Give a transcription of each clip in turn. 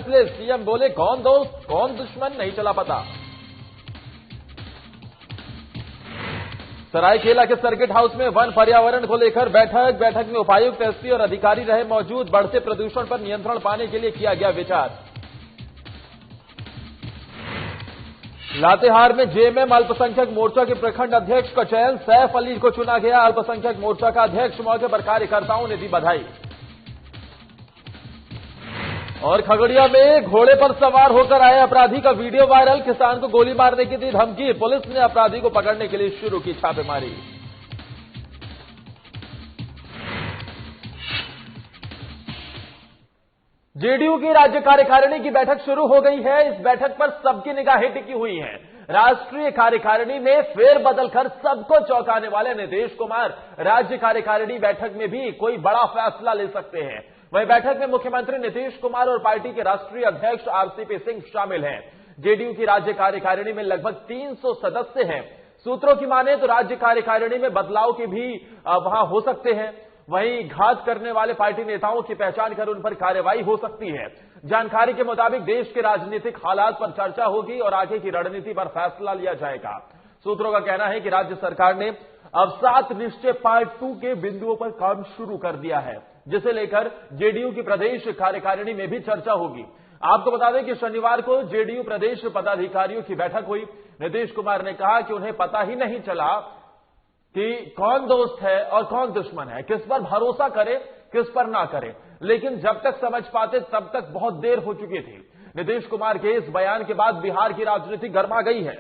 इसलिए सीएम बोले कौन दोस्त कौन दुश्मन नहीं चला पता। सरायकेला के सर्किट हाउस में वन पर्यावरण को लेकर बैठक में उपायुक्त, एसपी और अधिकारी रहे मौजूद। बढ़ते प्रदूषण पर नियंत्रण पाने के लिए किया गया विचार। लातेहार में जेएमएम अल्पसंख्यक मोर्चा के प्रखंड अध्यक्ष का चयन, सैफ अली को चुना गया अल्पसंख्यक मोर्चा का अध्यक्ष। मौके पर कार्यकर्ताओं ने दी बधाई। और खगड़िया में घोड़े पर सवार होकर आए अपराधी का वीडियो वायरल, किसान को गोली मारने की दी धमकी। पुलिस ने अपराधी को पकड़ने के लिए शुरू की छापेमारी। जेडीयू की राज्य कार्यकारिणी की बैठक शुरू हो गई है। इस बैठक पर सबकी निगाहें टिकी हुई हैं। राष्ट्रीय कार्यकारिणी में फेरबदल कर सबको चौंकाने वाले नीतीश कुमार राज्य कार्यकारिणी बैठक में भी कोई बड़ा फैसला ले सकते हैं। वहीं बैठक में मुख्यमंत्री नीतीश कुमार और पार्टी के राष्ट्रीय अध्यक्ष आरसीपी सिंह शामिल हैं। जेडीयू की राज्य कार्यकारिणी में लगभग 300 सदस्य हैं। सूत्रों की माने तो राज्य कार्यकारिणी में बदलाव के भी वहां हो सकते हैं। वहीं घात करने वाले पार्टी नेताओं की पहचान कर उन पर कार्रवाई हो सकती है। जानकारी के मुताबिक देश के राजनीतिक हालात पर चर्चा होगी और आगे की रणनीति पर फैसला लिया जाएगा। सूत्रों का कहना है कि राज्य सरकार ने अब 7 निश्चय पार्ट 2 के बिंदुओं पर काम शुरू कर दिया है, जिसे लेकर जेडीयू की प्रदेश कार्यकारिणी में भी चर्चा होगी। आपको बता दें कि शनिवार को जेडीयू प्रदेश पदाधिकारियों की बैठक हुई। नीतीश कुमार ने कहा कि उन्हें पता ही नहीं चला कि कौन दोस्त है और कौन दुश्मन है, किस पर भरोसा करे किस पर ना करे, लेकिन जब तक समझ पाते तब तक बहुत देर हो चुकी थी। नीतीश कुमार के इस बयान के बाद बिहार की राजनीति गर्मा गई है।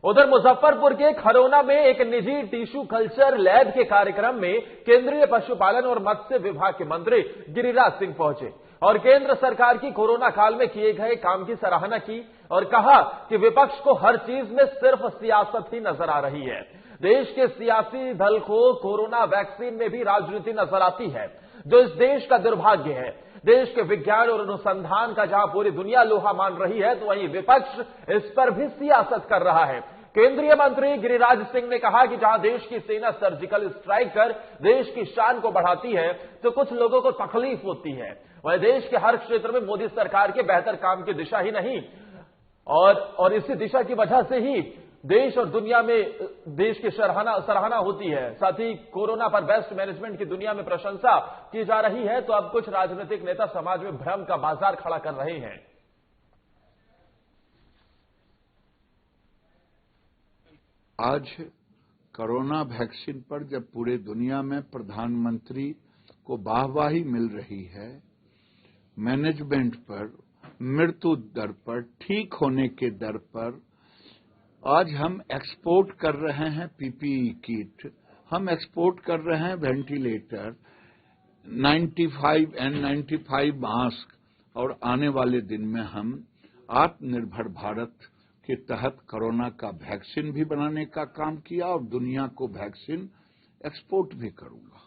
उधर मुजफ्फरपुर के खरौना में एक निजी टिश्यू कल्चर लैब के कार्यक्रम में केंद्रीय पशुपालन और मत्स्य विभाग के मंत्री गिरिराज सिंह पहुंचे और केंद्र सरकार की कोरोना काल में किए गए काम की सराहना की और कहा कि विपक्ष को हर चीज में सिर्फ सियासत ही नजर आ रही है। देश के सियासी दल को कोरोना वैक्सीन में भी राजनीति नजर आती है, जो इस देश का दुर्भाग्य है। देश के विज्ञान और अनुसंधान का जहां पूरी दुनिया लोहा मान रही है, तो वहीं विपक्ष इस पर भी सियासत कर रहा है। केंद्रीय मंत्री गिरिराज सिंह ने कहा कि जहां देश की सेना सर्जिकल स्ट्राइक कर देश की शान को बढ़ाती है, तो कुछ लोगों को तकलीफ होती है। वह देश के हर क्षेत्र में मोदी सरकार के बेहतर काम की दिशा ही नहीं और इसी दिशा की वजह से ही देश और दुनिया में देश की सराहना होती है। साथ ही कोरोना पर बेस्ट मैनेजमेंट की दुनिया में प्रशंसा की जा रही है, तो अब कुछ राजनीतिक नेता समाज में भ्रम का बाजार खड़ा कर रहे हैं। आज कोरोना वैक्सीन पर जब पूरे दुनिया में प्रधानमंत्री को वाहवाही मिल रही है, मैनेजमेंट पर, मृत्यु दर पर, ठीक होने के दर पर, आज हम एक्सपोर्ट कर रहे हैं पीपीई किट, हम एक्सपोर्ट कर रहे हैं वेंटिलेटर, 95 N95 मास्क, और आने वाले दिन में हम आत्मनिर्भर भारत के तहत कोरोना का वैक्सीन भी बनाने का काम किया और दुनिया को वैक्सीन एक्सपोर्ट भी करूंगा।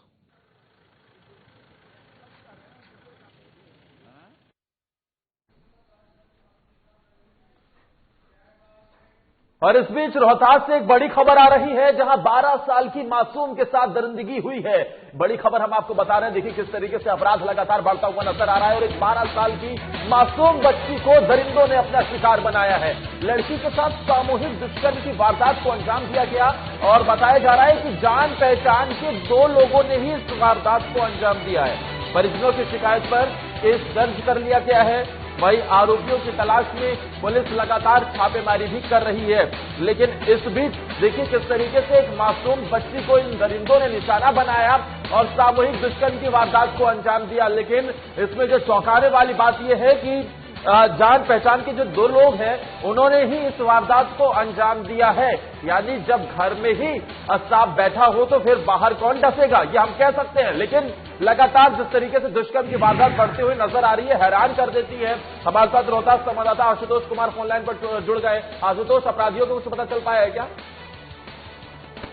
और इस बीच रोहतास से एक बड़ी खबर आ रही है, जहां 12 साल की मासूम के साथ दरिंदगी हुई है। बड़ी खबर हम आपको बता रहे हैं। देखिए किस तरीके से अपराध लगातार बढ़ता हुआ नजर आ रहा है और एक 12 साल की मासूम बच्ची को दरिंदों ने अपना शिकार बनाया है। लड़की के साथ सामूहिक दुष्कर्म की वारदात को अंजाम दिया गया और बताया जा रहा है कि जान पहचान के 2 लोगों ने ही इस वारदात को अंजाम दिया है। परिजनों की शिकायत पर केस दर्ज कर लिया गया है। वहीं आरोपियों की तलाश में पुलिस लगातार छापेमारी भी कर रही है। लेकिन इस बीच देखिए किस तरीके से एक मासूम बच्ची को इन दरिंदों ने निशाना बनाया और सामूहिक दुष्कर्म की वारदात को अंजाम दिया। लेकिन इसमें जो चौंकाने वाली बात यह है कि जान पहचान के जो 2 लोग हैं, उन्होंने ही इस वारदात को अंजाम दिया है। यानी जब घर में ही सांप बैठा हो तो फिर बाहर कौन डसेगा, ये हम कह सकते हैं। लेकिन लगातार जिस तरीके से दुष्कर्म की वारदात बढ़ती हुई नजर आ रही है, हैरान कर देती है। हमारे साथ रोहतास संवाददाता आशुतोष कुमार फोनलाइन पर जुड़ गए। आशुतोष, अपराधियों को कुछ पता चल पाया है क्या?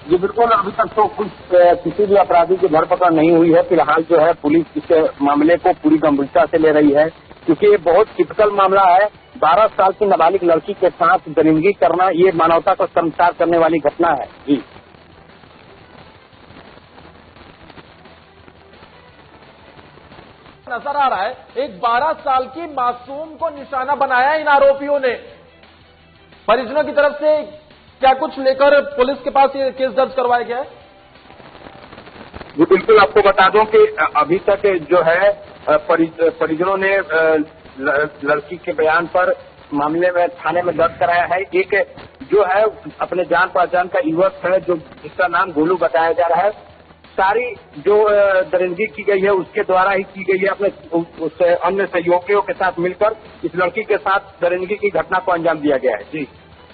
जी बिल्कुल, अभी तक तो कुछ किसी भी अपराधी की धरपकड़ नहीं हुई है। फिलहाल जो है पुलिस इस मामले को पूरी गंभीरता से ले रही है, क्योंकि ये बहुत टिपिकल मामला है। 12 साल की नाबालिग लड़की के साथ दरिंदगी करना, ये मानवता को शर्मसार करने वाली घटना है। जी नजर आ रहा है, एक 12 साल की मासूम को निशाना बनाया इन आरोपियों ने। परिजनों की तरफ से क्या कुछ लेकर पुलिस के पास ये केस दर्ज करवाया गया है? जी बिल्कुल, आपको बता दूं कि अभी तक जो है परिजनों ने लड़की के बयान पर मामले में थाने में दर्ज कराया है। एक जो है अपने जान पहचान का युवक है जो जिसका नाम गोलू बताया जा रहा है, सारी जो दरिंदगी की गई है उसके द्वारा ही की गई है। अपने उस अन्य सहयोगियों के साथ मिलकर इस लड़की के साथ दरिंदगी की घटना को अंजाम दिया गया है। जी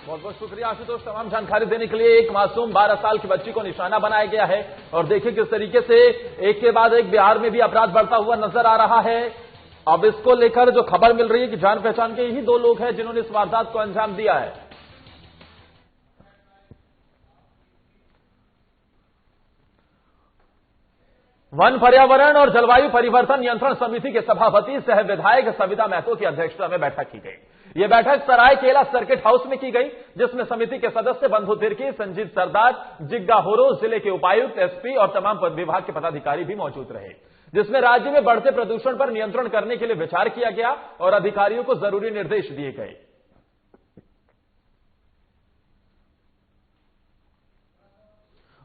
बहुत बहुत शुक्रिया आशुतोष, तमाम जानकारी देने के लिए। एक मासूम 12 साल की बच्ची को निशाना बनाया गया है और देखिए किस तरीके से एक के बाद एक बिहार में भी अपराध बढ़ता हुआ नजर आ रहा है। अब इसको लेकर जो खबर मिल रही है कि जान पहचान के यही 2 लोग हैं जिन्होंने इस वारदात को अंजाम दिया है। वन पर्यावरण और जलवायु परिवर्तन नियंत्रण समिति के सभापति सह विधायक सविता महतो की अध्यक्षता में बैठक की गई। यह बैठक सरायकेला सर्किट हाउस में की गई, जिसमें समिति के सदस्य बंधु तिर्की, संजीत सरदार, जिग्गा होरो, जिले के उपायुक्त, एसपी और तमाम विभाग के पदाधिकारी भी मौजूद रहे, जिसमें राज्य में बढ़ते प्रदूषण पर नियंत्रण करने के लिए विचार किया गया और अधिकारियों को जरूरी निर्देश दिए गए।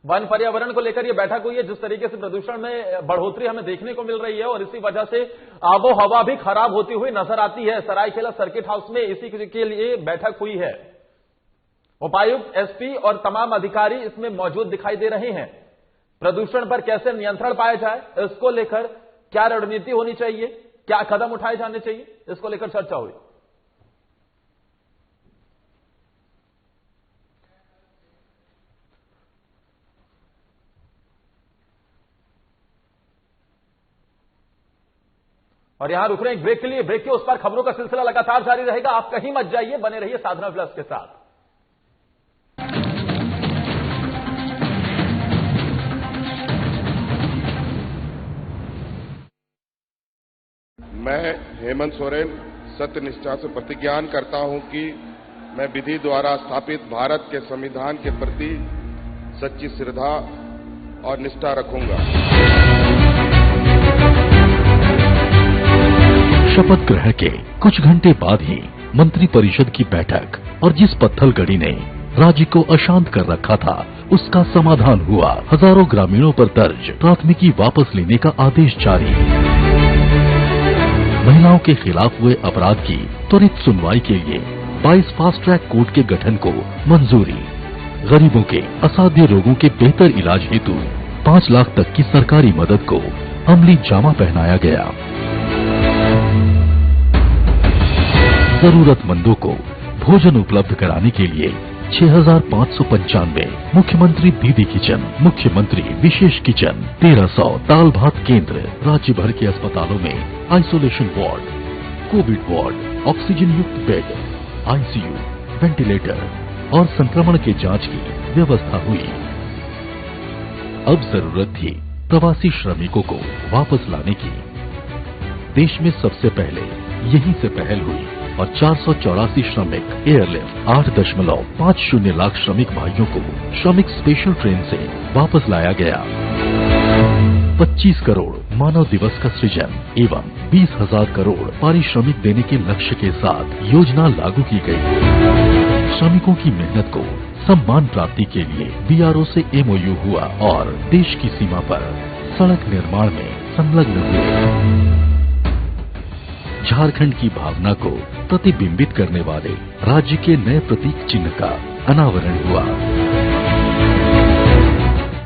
वन पर्यावरण को लेकर यह बैठक हुई है। जिस तरीके से प्रदूषण में बढ़ोतरी हमें देखने को मिल रही है और इसी वजह से आबो हवा भी खराब होती हुई नजर आती है, सरायकेला सर्किट हाउस में इसी के लिए बैठक हुई है। उपायुक्त, एसपी और तमाम अधिकारी इसमें मौजूद दिखाई दे रहे हैं। प्रदूषण पर कैसे नियंत्रण पाया जाए, इसको लेकर क्या रणनीति होनी चाहिए, क्या कदम उठाए जाने चाहिए, इसको लेकर चर्चा हुई। और यहां रुक रहे हैं एक ब्रेक के लिए। ब्रेक के उस पर खबरों का सिलसिला लगातार जारी रहेगा, आप कहीं मत जाइए, बने रहिए साधना प्लस के साथ। मैं हेमंत सोरेन सत्यनिष्ठा से प्रतिज्ञान करता हूं कि मैं विधि द्वारा स्थापित भारत के संविधान के प्रति सच्ची श्रद्धा और निष्ठा रखूंगा। शपथ ग्रहण के कुछ घंटे बाद ही मंत्रिपरिषद की बैठक और जिस पत्थलगड़ी ने राज्य को अशांत कर रखा था उसका समाधान हुआ। हजारों ग्रामीणों पर दर्ज प्राथमिकी वापस लेने का आदेश जारी। महिलाओं के खिलाफ हुए अपराध की त्वरित सुनवाई के लिए 22 फास्ट ट्रैक कोर्ट के गठन को मंजूरी। गरीबों के असाध्य रोगों के बेहतर इलाज हेतु 5 लाख तक की सरकारी मदद को अमली जामा पहनाया गया। जरूरतमंदों को भोजन उपलब्ध कराने के लिए 6,595 मुख्यमंत्री दीदी किचन, मुख्यमंत्री विशेष किचन, 1300 दाल भात केंद्र, राज्य भर के अस्पतालों में isolation ward, Covid ward, oxygen युक्त बेड, आईसीयू, वेंटिलेटर और संक्रमण के जांच की व्यवस्था हुई। अब जरूरत थी प्रवासी श्रमिकों को वापस लाने की। देश में सबसे पहले यहीं से पहल हुई और 484 श्रमिक एयरलिफ्ट 8.50 लाख श्रमिक भाइयों को श्रमिक स्पेशल ट्रेन से वापस लाया गया। 25 करोड़ मानव दिवस का सृजन एवं 20,000 करोड़ पारिश्रमिक देने के लक्ष्य के साथ योजना लागू की गई। श्रमिकों की मेहनत को सम्मान प्राप्ति के लिए बीआरओ से एमओयू हुआ और देश की सीमा पर सड़क निर्माण में संलग्न हुए। झारखंड की भावना को प्रतिबिंबित करने वाले राज्य के नए प्रतीक चिन्ह का अनावरण हुआ।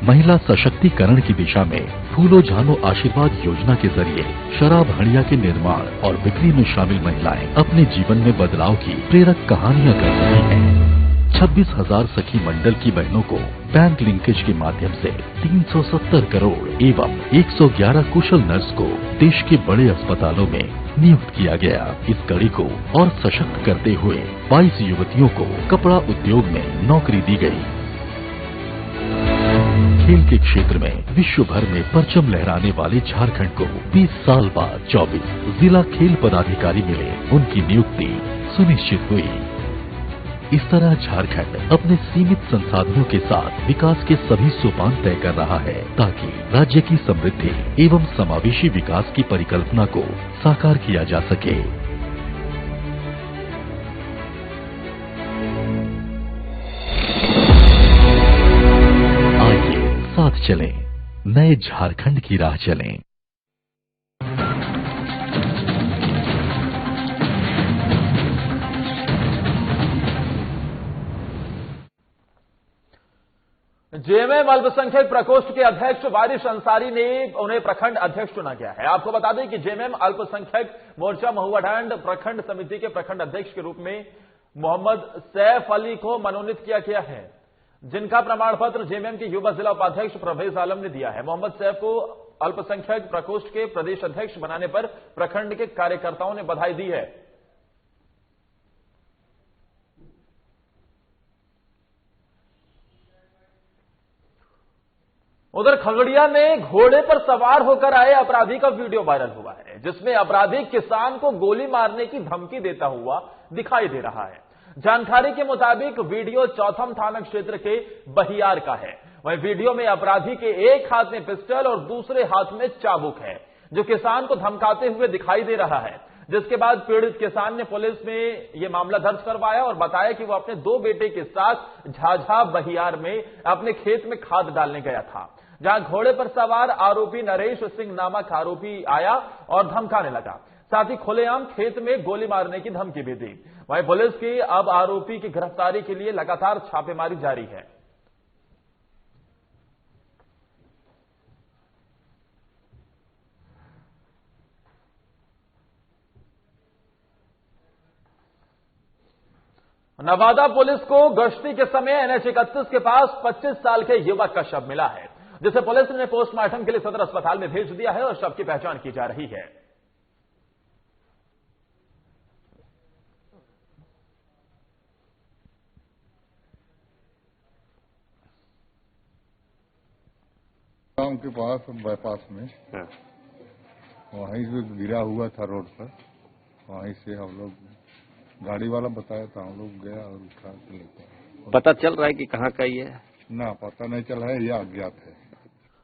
महिला सशक्तिकरण की दिशा में फूलो झानो आशीर्वाद योजना के जरिए शराब हड़िया के निर्माण और बिक्री में शामिल महिलाएं अपने जीवन में बदलाव की प्रेरक कहानियां कर रही हैं। 26,000 सखी मंडल की बहनों को बैंक लिंकेज के माध्यम से 370 करोड़ एवं 111 कुशल नर्स को देश के बड़े अस्पतालों में नियुक्त किया गया। इस कड़ी को और सशक्त करते हुए 22 युवतियों को कपड़ा उद्योग में नौकरी दी गई। खेल के क्षेत्र में विश्व भर में परचम लहराने वाले झारखंड को 20 साल बाद 24 जिला खेल पदाधिकारी मिले, उनकी नियुक्ति सुनिश्चित हुई। इस तरह झारखंड अपने सीमित संसाधनों के साथ विकास के सभी सोपान तय कर रहा है ताकि राज्य की समृद्धि एवं समावेशी विकास की परिकल्पना को साकार किया जा सके। आइए साथ चलें, नए झारखंड की राह चलें। जेएमएम अल्पसंख्यक प्रकोष्ठ के अध्यक्ष वारिश अंसारी ने उन्हें प्रखंड अध्यक्ष चुना गया है। आपको बता दें कि जेएमएम अल्पसंख्यक मोर्चा महुआ ढांड प्रखंड समिति के प्रखंड अध्यक्ष के रूप में मोहम्मद सैफ अली को मनोनीत किया गया है, जिनका प्रमाण पत्र जेएमएम के युवा जिला उपाध्यक्ष परवेज आलम ने दिया है। मोहम्मद सैफ को अल्पसंख्यक प्रकोष्ठ के प्रदेश अध्यक्ष बनाने पर प्रखंड के कार्यकर्ताओं ने बधाई दी है। उधर खगड़िया में घोड़े पर सवार होकर आए अपराधी का वीडियो वायरल हुआ है, जिसमें अपराधी किसान को गोली मारने की धमकी देता हुआ दिखाई दे रहा है। जानकारी के मुताबिक वीडियो चौथम थाना क्षेत्र के बहियार का है। वहीं वीडियो में अपराधी के एक हाथ में पिस्टल और दूसरे हाथ में चाबुक है, जो किसान को धमकाते हुए दिखाई दे रहा है। जिसके बाद पीड़ित किसान ने पुलिस में यह मामला दर्ज करवाया और बताया कि वो अपने 2 बेटे के साथ झाझा बहियार में अपने खेत में खाद डालने गया था, जहां घोड़े पर सवार आरोपी नरेश सिंह नामक आरोपी आया और धमकाने लगा। साथ ही खुलेआम खेत में गोली मारने की धमकी भी दी। वहीं पुलिस की अब आरोपी की गिरफ्तारी के लिए लगातार छापेमारी जारी है। नवादा पुलिस को गश्ती के समय NH 31 के पास 25 साल के युवक का शव मिला है, जिसे पुलिस ने पोस्टमार्टम के लिए सदर अस्पताल में भेज दिया है और शव की पहचान की जा रही है। गांव के पास बाईपास में वहीं से गिरा हुआ था रोड पर। वहीं से हम लोग गाड़ी वाला बताया था, हम लोग गया और उठा के लेकर। पता चल रहा है कि कहाँ का ये है? ना पता नहीं चला है, यह अज्ञात है।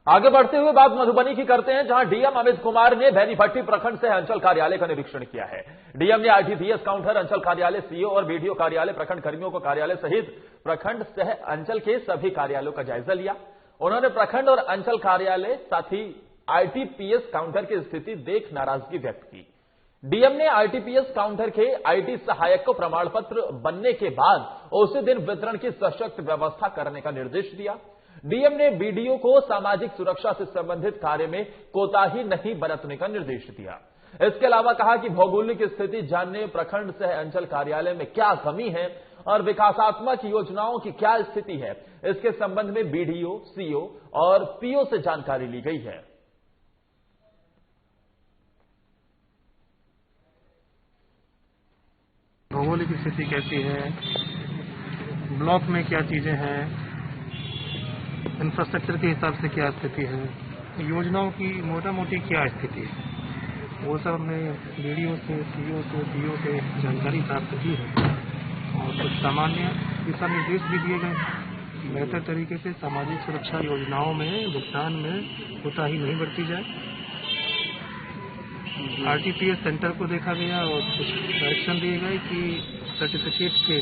आगे बढ़ते हुए बात मधुबनी की करते हैं, जहां डीएम अमित कुमार ने बेनीपट्टी प्रखंड से अंचल कार्यालय का निरीक्षण किया है। डीएम ने आरटीपीएस काउंटर, अंचल कार्यालय, सीओ और बीडीओ कार्यालय, प्रखंड कर्मियों को कार्यालय सहित प्रखंड सह अंचल के सभी कार्यालयों का जायजा लिया। उन्होंने प्रखंड और अंचल कार्यालय साथ ही आरटीपीएस काउंटर की स्थिति देख नाराजगी व्यक्त की। डीएम ने आरटीपीएस काउंटर के आईटी सहायक को प्रमाण पत्र बनने के बाद उसी दिन वितरण की सशक्त व्यवस्था करने का निर्देश दिया। डीएम ने बीडीओ को सामाजिक सुरक्षा से संबंधित कार्य में कोताही नहीं बरतने का निर्देश दिया। इसके अलावा कहा कि भौगोलिक स्थिति जानने, प्रखंड सह अंचल कार्यालय में क्या कमी है और विकासात्मक योजनाओं की क्या स्थिति है, इसके संबंध में बीडीओ, सीओ और पीओ से जानकारी ली गई है। भौगोलिक स्थिति कैसी है, ब्लॉक में क्या चीजें हैं, इंफ्रास्ट्रक्चर के हिसाब से क्या स्थिति है, योजनाओं की मोटा मोटी क्या स्थिति है, वो सब हमने बीडीओ से, सीओ से, पीओ से जानकारी प्राप्त की है और कुछ सामान्य दिशा निर्देश भी दिए गए। बेहतर तरीके से सामाजिक सुरक्षा योजनाओं में भुगतान में कोताही नहीं बरती जाए। आरटीपीएस सेंटर को देखा गया और कुछ डायरेक्शन दिए गए कि सर्टिफिकेट के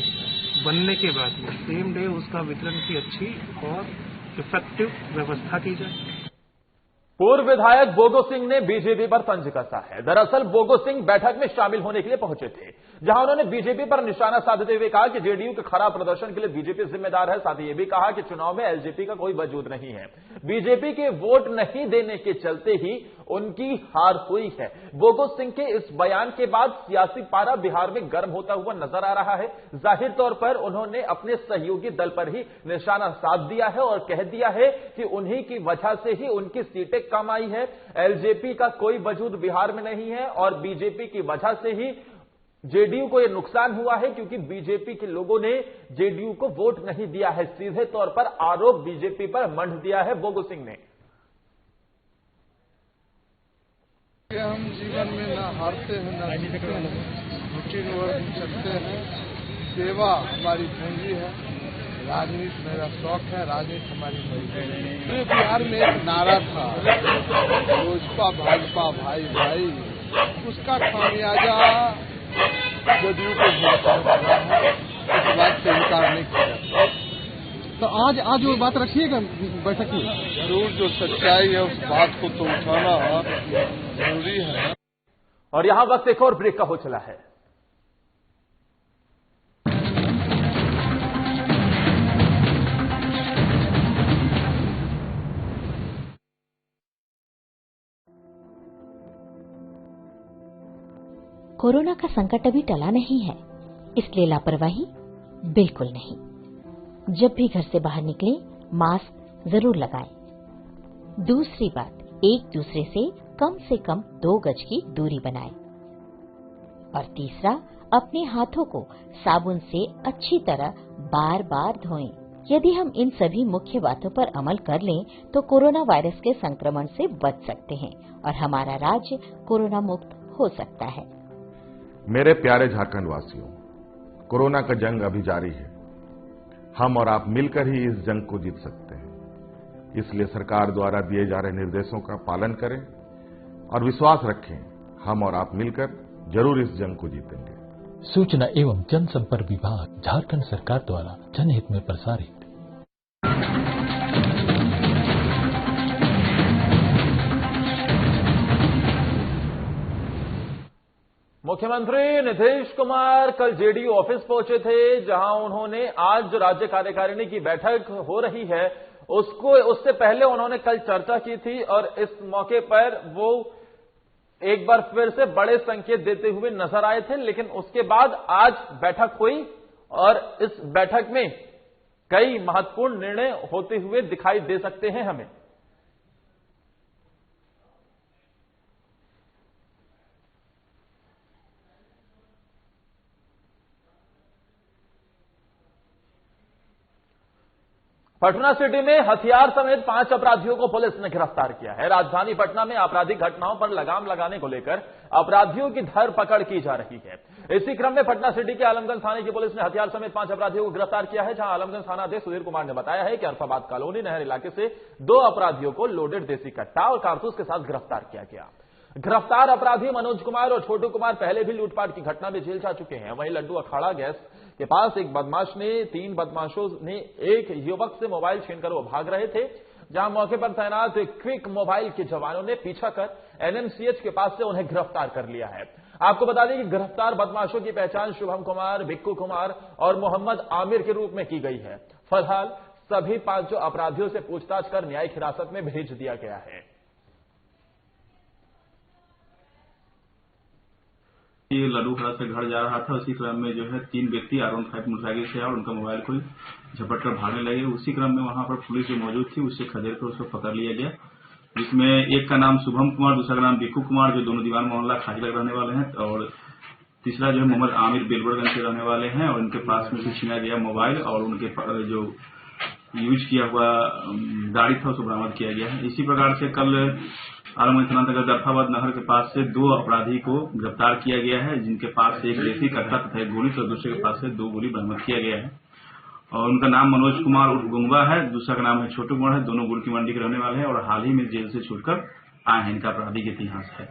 बनने के बाद में सेम डे उसका वितरण की अच्छी और इफेक्टिव व्यवस्था की जाए। पूर्व विधायक बोगो सिंह ने बीजेपी पर तंज कसा है। दरअसल बोगो सिंह बैठक में शामिल होने के लिए पहुंचे थे, जहां उन्होंने बीजेपी पर निशाना साधते हुए कहा कि जेडीयू के खराब प्रदर्शन के लिए बीजेपी जिम्मेदार है। साथ ही यह भी कहा कि चुनाव में एलजेपी का कोई वजूद नहीं है, बीजेपी के वोट नहीं देने के चलते ही उनकी हार हुई है। बोगो सिंह के इस बयान के बाद सियासी पारा बिहार में गर्म होता हुआ नजर आ रहा है। जाहिर तौर पर उन्होंने अपने सहयोगी दल पर ही निशाना साध दिया है और कह दिया है कि उन्हीं की वजह से ही उनकी सीटें कम आई है। एलजेपी का कोई वजूद बिहार में नहीं है और बीजेपी की वजह से ही जेडीयू को यह नुकसान हुआ है, क्योंकि बीजेपी के लोगों ने जेडीयू को वोट नहीं दिया है। सीधे तौर पर आरोप बीजेपी पर मंड दिया है बोगो सिंह ने। हम जीवन में ना हारते हैं ना जीतते हैं, रुचि निवर्त सकते हैं। सेवा हमारी पूंजी है, राजनीति मेरा शौक है, राजनीति हमारी मजबूरी है। पूरे बिहार में एक नारा था, लोजपा भाजपा भाई भाई, उसका खामियाजा जदयू को भुगतना पड़ा है। इस बात से इनकार नहीं किया जाता। तो आज वो बात रखिएगा बैठक में, जरूर जो सच्चाई है उस बात को तो उठाना जरूरी है। और यहां वक्त एक और ब्रेक का हो चला है। कोरोना का संकट अभी टला नहीं है, इसलिए लापरवाही बिल्कुल नहीं। जब भी घर से बाहर निकले मास्क जरूर लगाएं। दूसरी बात, एक दूसरे से कम 2 गज की दूरी बनाएं। और तीसरा, अपने हाथों को साबुन से अच्छी तरह बार बार धोएं। यदि हम इन सभी मुख्य बातों पर अमल कर लें तो कोरोना वायरस के संक्रमण से बच सकते हैं और हमारा राज्य कोरोना मुक्त हो सकता है। मेरे प्यारे झारखंड वासियों, कोरोना का जंग अभी जारी है। हम और आप मिलकर ही इस जंग को जीत सकते हैं। इसलिए सरकार द्वारा दिए जा रहे निर्देशों का पालन करें और विश्वास रखें, हम और आप मिलकर जरूर इस जंग को जीतेंगे। सूचना एवं जनसंपर्क विभाग, झारखंड सरकार द्वारा जनहित में प्रसारित। मुख्यमंत्री नीतीश कुमार कल जेडीयू ऑफिस पहुंचे थे, जहां उन्होंने आज जो राज्य कार्यकारिणी की बैठक हो रही है उससे पहले उन्होंने कल चर्चा की थी और इस मौके पर वो एक बार फिर से बड़े संकेत देते हुए नजर आए थे। लेकिन उसके बाद आज बैठक हुई और इस बैठक में कई महत्वपूर्ण निर्णय होते हुए दिखाई दे सकते हैं हमें। पटना सिटी में हथियार समेत 5 अपराधियों को पुलिस ने गिरफ्तार किया है। राजधानी पटना में आपराधिक घटनाओं पर लगाम लगाने को लेकर अपराधियों की धरपकड़ की जा रही है। इसी क्रम में पटना सिटी के आलमगंज थाने की पुलिस ने हथियार समेत 5 अपराधियों को गिरफ्तार किया है, जहां आलमगंज थानाध्यक्ष सुधीर कुमार ने बताया है कि अरफाबाद कॉलोनी नहर इलाके से 2 अपराधियों को लोडेड देसी कट्टा और कारतूस के साथ गिरफ्तार किया गया। गिरफ्तार अपराधी मनोज कुमार और छोटू कुमार पहले भी लूटपाट की घटना में जेल जा चुके हैं। वहीं लड्डू अखाड़ा गैस के पास एक बदमाश ने 3 बदमाशों ने एक युवक से मोबाइल छीनकर वो भाग रहे थे, जहां मौके पर तैनात क्विक मोबाइल के जवानों ने पीछा कर एनएमसीएच के पास से उन्हें गिरफ्तार कर लिया है। आपको बता दें कि गिरफ्तार बदमाशों की पहचान शुभम कुमार, भिक्कू कुमार और मोहम्मद आमिर के रूप में की गई है। फिलहाल सभी 5 अपराधियों से पूछताछ कर न्यायिक हिरासत में भेज दिया गया है। ये लड्डू खड़ा से घर जा रहा था, उसी क्रम में जो है 3 व्यक्ति R15 मोटरसाइकिल से और उनका मोबाइल को झपट कर भागने लगे। उसी क्रम में वहां पर पुलिस जो मौजूद थी उससे खदेड़ कर उसको पकड़ लिया गया, जिसमें एक का नाम शुभम कुमार, दूसरा का नाम भिक्कू कुमार जो दोनों दीवान मोहल्ला खाजीलग रहने वाले हैं, और तीसरा जो है मोहम्मद आमिर बेलबड़गंज के रहने वाले हैं। और उनके पास में से छीना गया मोबाइल और उनके जो यूज किया हुआ गाड़ी था उसको बरामद किया गया है। इसी प्रकार से कल आलमगंज थाना अंतर्गत अरफाबाद नहर के पास से 2 अपराधी को गिरफ्तार किया गया है, जिनके पास से एक देसी कट्टा तथा एक गोली, तो दूसरे के पास से 2 गोली बरामद किया गया है। और उनका नाम मनोज कुमार उर्फ गुंगा है, दूसरा का नाम है छोटू कुमार है। दोनों गुड़ की मंडी के रहने वाले हैं और हाल ही में जेल से छूटकर आए हैं। इनका आपराधिक इतिहास है।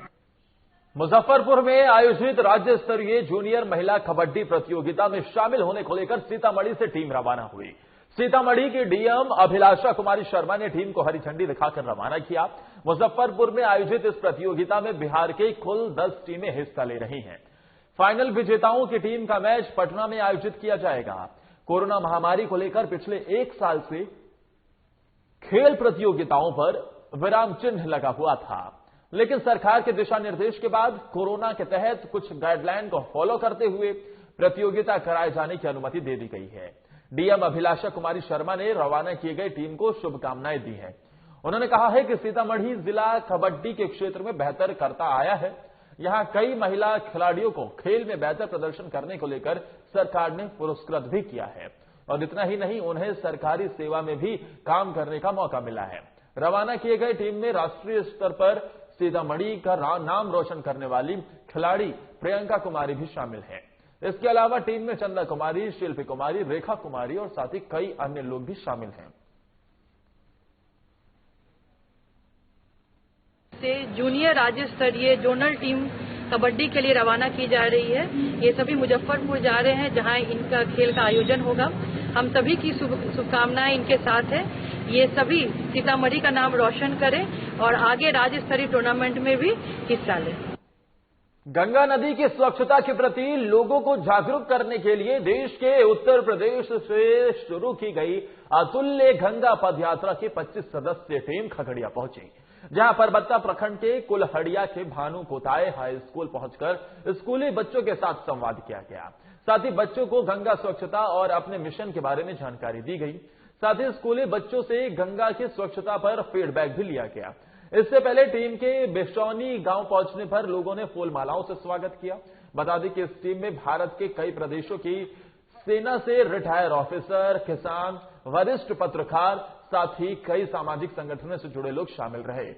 मुजफ्फरपुर में आयोजित राज्य स्तरीय जूनियर महिला कबड्डी प्रतियोगिता में शामिल होने को लेकर सीतामढ़ी से टीम रवाना हुई। सीतामढ़ी की डीएम अभिलाषा कुमारी शर्मा ने टीम को हरी झंडी दिखाकर रवाना किया। मुजफ्फरपुर में आयोजित इस प्रतियोगिता में बिहार के कुल 10 टीमें हिस्सा ले रही हैं। फाइनल विजेताओं की टीम का मैच पटना में आयोजित किया जाएगा। कोरोना महामारी को लेकर पिछले 1 साल से खेल प्रतियोगिताओं पर विराम चिन्ह लगा हुआ था, लेकिन सरकार के दिशा निर्देश के बाद कोरोना के तहत कुछ गाइडलाइन को फॉलो करते हुए प्रतियोगिता कराए जाने की अनुमति दे दी गई है। डीएम अभिलाषा कुमारी शर्मा ने रवाना किए गए टीम को शुभकामनाएं दी हैं। उन्होंने कहा है कि सीतामढ़ी जिला कबड्डी के क्षेत्र में बेहतर करता आया है। यहां कई महिला खिलाड़ियों को खेल में बेहतर प्रदर्शन करने को लेकर सरकार ने पुरस्कृत भी किया है और इतना ही नहीं, उन्हें सरकारी सेवा में भी काम करने का मौका मिला है। रवाना किए गए टीम में राष्ट्रीय स्तर पर सीतामढ़ी का नाम रोशन करने वाली खिलाड़ी प्रियंका कुमारी भी शामिल है। इसके अलावा टीम में चंदा कुमारी, शिल्पी कुमारी, रेखा कुमारी और साथ ही कई अन्य लोग भी शामिल हैं। जूनियर राज्य स्तरीय जोनल टीम कबड्डी के लिए रवाना की जा रही है। ये सभी मुजफ्फरपुर जा रहे हैं जहां इनका खेल का आयोजन होगा। हम सभी की शुभकामनाएं इनके साथ है। ये सभी सीतामढ़ी का नाम रोशन करें और आगे राज्य स्तरीय टूर्नामेंट में भी हिस्सा लें। गंगा नदी की स्वच्छता के प्रति लोगों को जागरूक करने के लिए देश के उत्तर प्रदेश से शुरू की गई अतुल्य गंगा पद यात्रा की 25 सदस्यीय टीम खगड़िया पहुंची, जहां परबत्ता प्रखंड के कुलहड़िया के भानु पोताए हाई स्कूल पहुंचकर स्कूली बच्चों के साथ संवाद किया गया। साथ ही बच्चों को गंगा स्वच्छता और अपने मिशन के बारे में जानकारी दी गई। साथ ही स्कूली बच्चों से गंगा की स्वच्छता पर फीडबैक भी लिया गया। इससे पहले टीम के बेशौनी गांव पहुंचने पर लोगों ने फूल मालाओं से स्वागत किया। बता दें कि इस टीम में भारत के कई प्रदेशों की सेना से रिटायर ऑफिसर, किसान, वरिष्ठ पत्रकार, साथ ही कई सामाजिक संगठनों से जुड़े लोग शामिल रहे।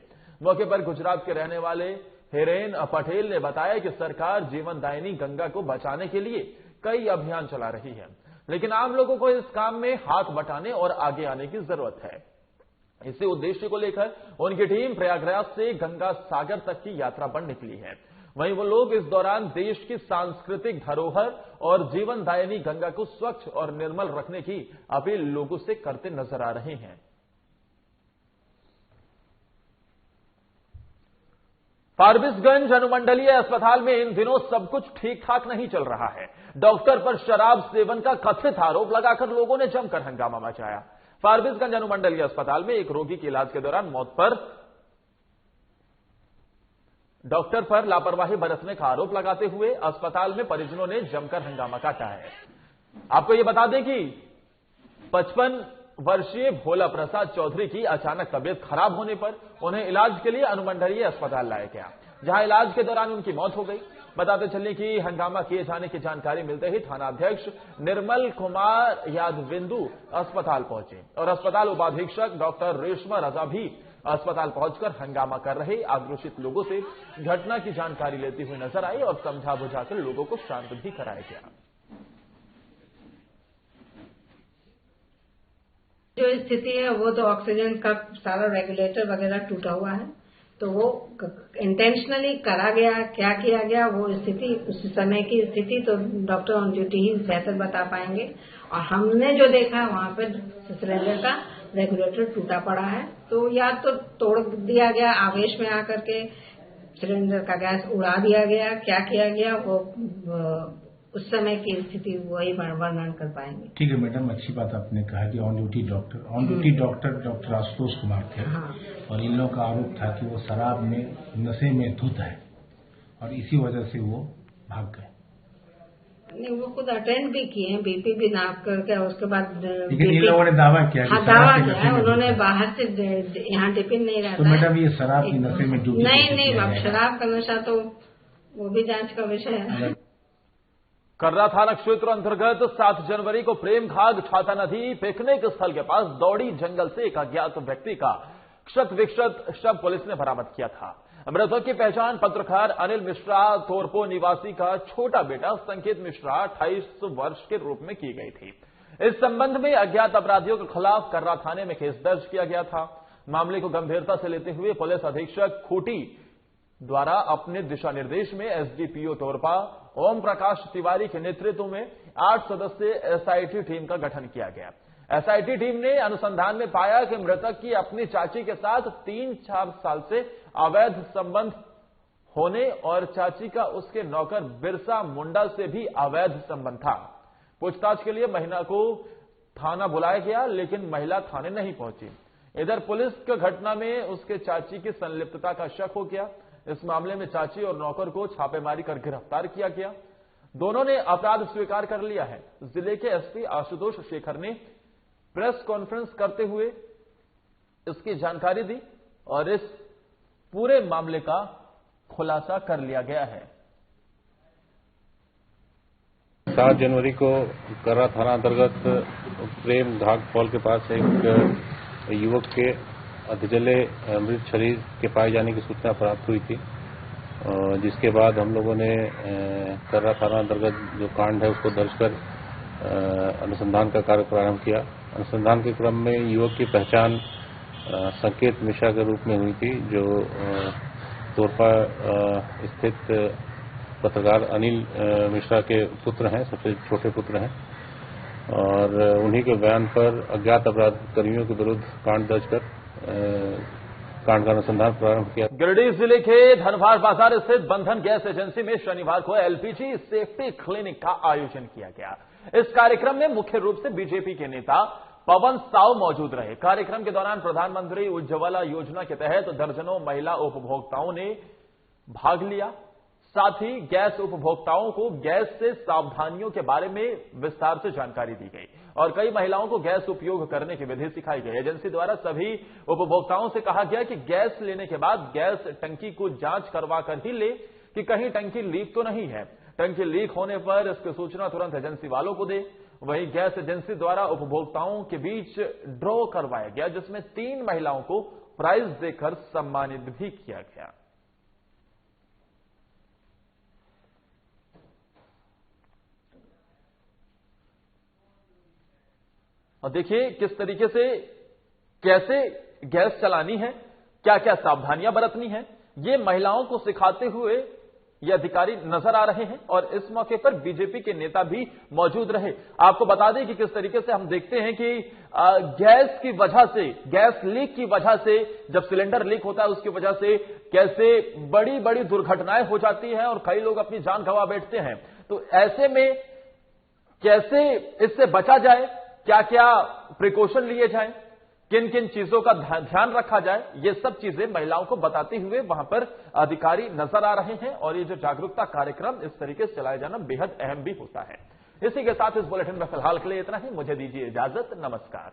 मौके पर गुजरात के रहने वाले हिरेन पटेल ने बताया कि सरकार जीवनदायिनी गंगा को बचाने के लिए कई अभियान चला रही है, लेकिन आम लोगों को इस काम में हाथ बटाने और आगे आने की जरूरत है। इसी उद्देश्य को लेकर उनकी टीम प्रयागराज से गंगा सागर तक की यात्रा पर निकली है। वहीं वो लोग इस दौरान देश की सांस्कृतिक धरोहर और जीवनदायिनी गंगा को स्वच्छ और निर्मल रखने की अपील लोगों से करते नजर आ रहे हैं। फारबिसगंज अनुमंडलीय अस्पताल में इन दिनों सब कुछ ठीक ठाक नहीं चल रहा है। डॉक्टर पर शराब सेवन का कथित आरोप लगाकर लोगों ने जमकर हंगामा मचाया। फारबिसगंज अनुमंडलीय अस्पताल में एक रोगी की इलाज के दौरान मौत पर डॉक्टर पर लापरवाही बरतने का आरोप लगाते हुए अस्पताल में परिजनों ने जमकर हंगामा काटा है। आपको यह बता दें कि 55 वर्षीय भोला प्रसाद चौधरी की अचानक तबियत खराब होने पर उन्हें इलाज के लिए अनुमंडलीय अस्पताल लाया गया, जहां इलाज के दौरान उनकी मौत हो गई। बताते चलें कि हंगामा किए जाने की जानकारी मिलते ही थानाध्यक्ष निर्मल कुमार यादविंदु अस्पताल पहुंचे और अस्पताल उपाधीक्षक डॉक्टर रेशमा रजा भी अस्पताल पहुंचकर हंगामा कर रहे आक्रोशित लोगों से घटना की जानकारी लेते हुए नजर आए और समझा बुझाकर लोगों को शांत भी कराया गया। जो स्थिति है वो तो ऑक्सीजन का सारा रेगुलेटर वगैरह टूटा हुआ है, तो वो इंटेंशनली करा गया, क्या किया गया वो स्थिति, उस समय की स्थिति तो डॉक्टर ऑन ड्यूटी ही बेहतर बता पाएंगे। और हमने जो देखा वहां पर सिलेंडर का रेगुलेटर टूटा पड़ा है, तो या तो तोड़ दिया गया आवेश में आकर के, सिलेंडर का गैस उड़ा दिया गया, क्या किया गया वो उस समय की स्थिति वही वर्णन कर पाएंगे। ठीक है मैडम, अच्छी बात आपने कहा कि on duty doctor Ashutosh Kumar थे। हाँ। और इन लोगों का आरोप था कि वो शराब में नशे में धुत है और इसी वजह से वो भाग गए। नहीं, वो खुद अटेंड भी किए हैं, बीपी भी नाप करके, उसके बाद लेकिन इन लोगों ने दावा किया। हाँ, दावा किया उन्होंने, बाहर से यहाँ टिफिन नहीं रहता। तो मैडम ये शराब की नशे में डूबी नहीं, शराब का नशा तो वो भी जांच का विषय है। कर्रा थाना क्षेत्र अंतर्गत 7 जनवरी को प्रेम घाट छाता नदी पिकनिक स्थल के पास दौड़ी जंगल से एक अज्ञात व्यक्ति का क्षत विक्षत शव पुलिस ने बरामद किया था। मृतक की पहचान पत्रकार अनिल मिश्रा तोरपो निवासी का छोटा बेटा संकेत मिश्रा 28 वर्ष के रूप में की गई थी। इस संबंध में अज्ञात अपराधियों के खिलाफ कर्रा थाने में केस दर्ज किया गया था। मामले को गंभीरता से लेते हुए पुलिस अधीक्षक खूटी द्वारा अपने दिशा निर्देश में एसडीपीओ तोरपा ओम प्रकाश तिवारी के नेतृत्व में 8 सदस्यीय एसआईटी टीम का गठन किया गया। एसआईटी टीम ने अनुसंधान में पाया कि मृतक की अपनी चाची के साथ 3-4 साल से अवैध संबंध होने और चाची का उसके नौकर बिरसा मुंडा से भी अवैध संबंध था। पूछताछ के लिए महिला को थाना बुलाया गया, लेकिन महिला थाने नहीं पहुंची। इधर पुलिस को घटना में उसके चाची की संलिप्तता का शक हो गया। इस मामले में चाची और नौकर को छापेमारी कर गिरफ्तार किया गया। दोनों ने अपराध स्वीकार कर लिया है। जिले के एसपी आशुतोष शेखर ने प्रेस कॉन्फ्रेंस करते हुए इसकी जानकारी दी और इस पूरे मामले का खुलासा कर लिया गया है। 7 जनवरी को कर्रा थाना अंतर्गत प्रेम घाट फॉल के पास एक युवक के अधजले मृत शरीर के पाए जाने की सूचना प्राप्त हुई थी। जिसके बाद हम लोगों ने कर्रा थाना अंतर्गत जो कांड है उसको दर्ज कर अनुसंधान का कार्य प्रारंभ किया। अनुसंधान के क्रम में युवक की पहचान संकेत मिश्रा के रूप में हुई थी, जो तोरपा स्थित पत्रकार अनिल मिश्रा के पुत्र हैं, सबसे छोटे पुत्र हैं, और उन्हीं के बयान पर अज्ञात अपराध कर्मियों के विरुद्ध कांड दर्ज कर कांड का अनुसंधान प्रारंभ किया। गिरिडीह जिले के धनवार बाजार स्थित बंधन गैस एजेंसी में शनिवार को एलपीजी सेफ्टी क्लिनिक का आयोजन किया गया। इस कार्यक्रम में मुख्य रूप से बीजेपी के नेता पवन साव मौजूद रहे। कार्यक्रम के दौरान प्रधानमंत्री उज्ज्वला योजना के तहत दर्जनों महिला उपभोक्ताओं ने भाग लिया। साथ ही गैस उपभोक्ताओं को गैस से सावधानियों के बारे में विस्तार से जानकारी दी गई और कई महिलाओं को गैस उपयोग करने की विधि सिखाई गई। एजेंसी द्वारा सभी उपभोक्ताओं से कहा गया कि गैस लेने के बाद गैस टंकी को जांच करवा कर ही ले कि कहीं टंकी लीक तो नहीं है। टंकी लीक होने पर इसकी सूचना तुरंत एजेंसी वालों को दे। वहीं गैस एजेंसी द्वारा उपभोक्ताओं के बीच ड्रॉ करवाया गया, जिसमें 3 महिलाओं को प्राइज देकर सम्मानित भी किया गया। और देखिए किस तरीके से कैसे गैस चलानी है, क्या क्या सावधानियां बरतनी है, ये महिलाओं को सिखाते हुए ये अधिकारी नजर आ रहे हैं। और इस मौके पर बीजेपी के नेता भी मौजूद रहे। आपको बता दें कि किस तरीके से हम देखते हैं कि गैस की वजह से, गैस लीक की वजह से, जब सिलेंडर लीक होता है उसकी वजह से कैसे बड़ी बड़ी दुर्घटनाएं हो जाती हैं और कई लोग अपनी जान गंवा बैठते हैं। तो ऐसे में कैसे इससे बचा जाए, क्या क्या प्रिकॉशन लिए जाएं, किन किन चीजों का ध्यान रखा जाए, ये सब चीजें महिलाओं को बताते हुए वहां पर अधिकारी नजर आ रहे हैं। और ये जो जागरूकता कार्यक्रम इस तरीके से चलाया जाना बेहद अहम भी होता है। इसी के साथ इस बुलेटिन में फिलहाल के लिए इतना ही। मुझे दीजिए इजाजत। नमस्कार।